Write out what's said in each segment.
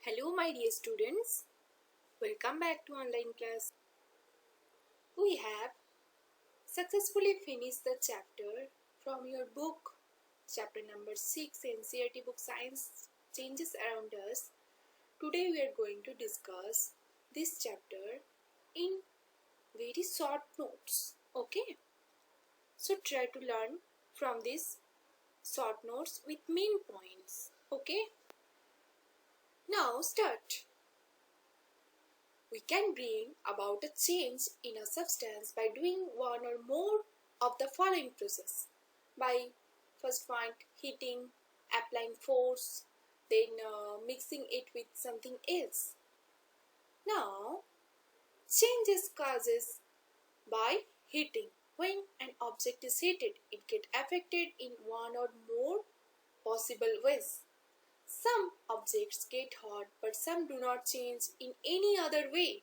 Hello my dear students, welcome back to online class. We have successfully finished the chapter from your book, chapter number 6 NCERT book Science Changes Around Us. Today we are going to discuss this chapter in very short notes. Okay, so try to learn from these short notes with main points. Okay, now start. We can bring about a change in a substance by doing one or more of the following process. By first point, heating, applying force, then mixing it with something else. Now, change is causes by heating. When an object is heated, it gets affected in one or more possible ways. Some objects get hot, but some do not change in any other way.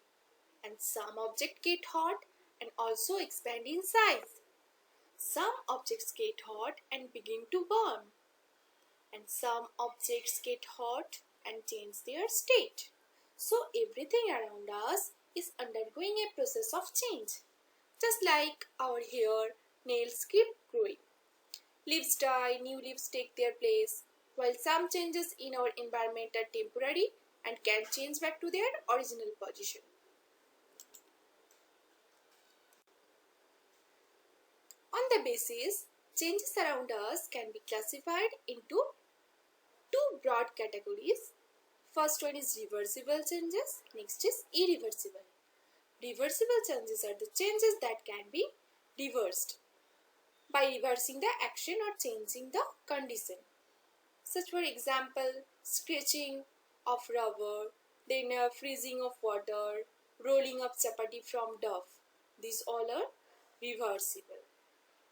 And some objects get hot and also expand in size. Some objects get hot and begin to burn. And some objects get hot and change their state. So everything around us is undergoing a process of change. Just like our hair, nails keep growing. Leaves die, new leaves take their place. While some changes in our environment are temporary and can change back to their original position. On the basis, changes around us can be classified into two broad categories. First one is reversible changes, next is irreversible. Reversible changes are the changes that can be reversed by reversing the action or changing the condition. Such for example, scratching of rubber, then freezing of water, rolling of chapati from dough. These all are reversible.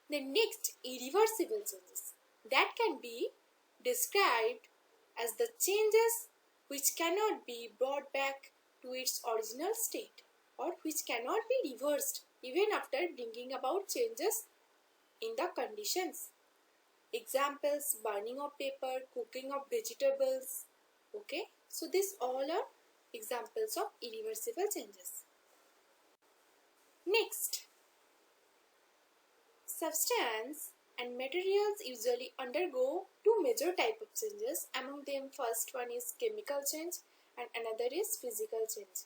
The next, irreversible changes that can be described as the changes which cannot be brought back to its original state or which cannot be reversed even after bringing about changes in the conditions. Examples, burning of paper, cooking of vegetables. Okay, so these all are examples of irreversible changes. Next, substance and materials usually undergo two major types of changes. Among them, first one is chemical change and another is physical change.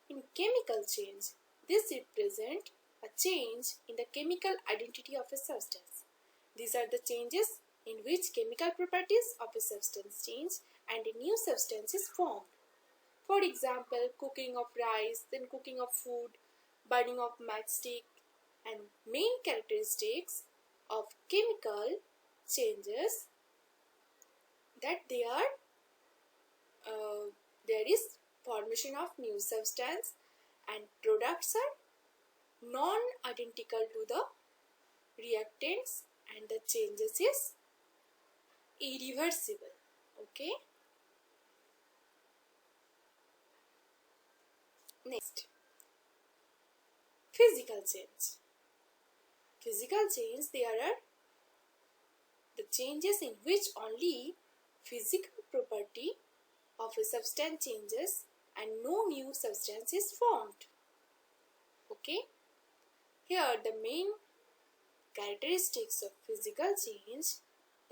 In chemical change, this represents a change in the chemical identity of a substance. These are the changes in which chemical properties of a substance change and a new substance is formed. For example, cooking of rice, then cooking of food, burning of matchstick, and main characteristics of chemical changes that there is formation of new substance and products are non-identical to the reactants and the changes is irreversible. Okay. Next, physical change. Physical change, there are the changes in which only physical property of a substance changes and no new substance is formed. Okay. Here the main characteristics of physical change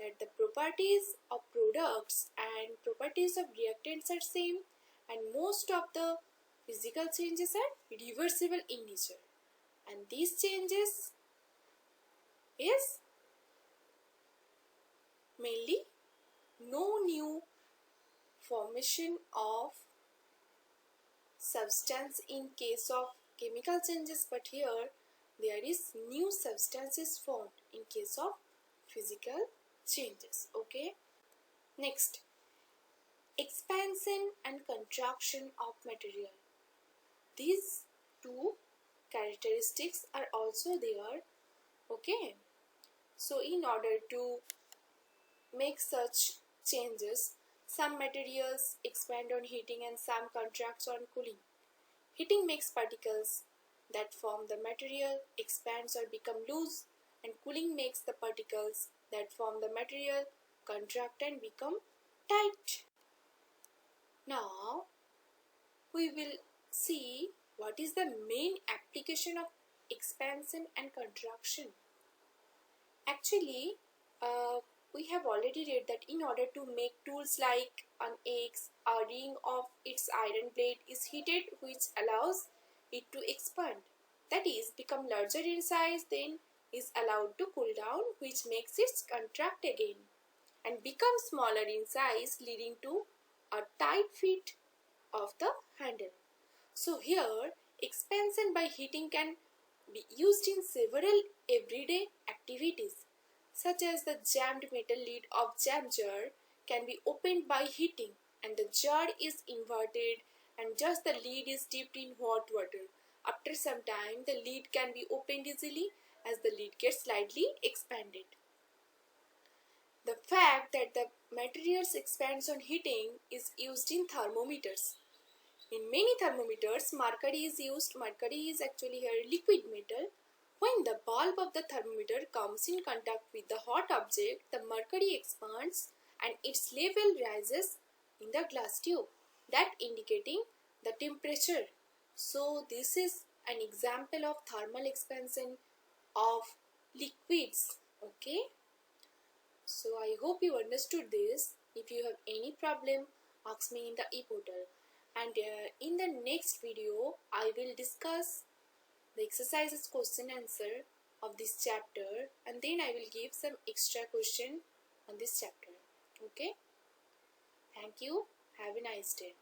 that the properties of products and properties of reactants are same and most of the physical changes are reversible in nature, and these changes is mainly no new formation of substance in case of chemical changes, but here there is new substances formed in case of physical changes. Okay. Next, expansion and contraction of material. These two characteristics are also there. Okay. So in order to make such changes, some materials expand on heating and some contracts on cooling. Heating makes particles that form the material expands or become loose, and cooling makes the particles that form the material contract and become tight. Now we will see what is the main application of expansion and contraction. Actually, we have already read that in order to make tools like an axe, a ring of its iron blade is heated, which allows it to expand. That is, become larger in size, then is allowed to cool down, which makes it contract again and become smaller in size, leading to a tight fit of the handle. So here, expansion by heating can be used in several everyday activities, such as the jammed metal lid of jam jar can be opened by heating, and the jar is inverted and just the lid is dipped in hot water. After some time, the lid can be opened easily as the lid gets slightly expanded. The fact that the materials expands on heating is used in thermometers. In many thermometers, mercury is used. Mercury is actually here liquid metal. When the bulb of the thermometer comes in contact with the hot object, the mercury expands and its level rises in the glass tube, that indicating the temperature. So this is an example of thermal expansion of liquids. Okay. So I hope you understood this. If you have any problem, ask me in the e-portal. And in the next video, I will discuss the exercises question answer of this chapter, and then I will give some extra question on this chapter. Okay? Thank you. Have a nice day.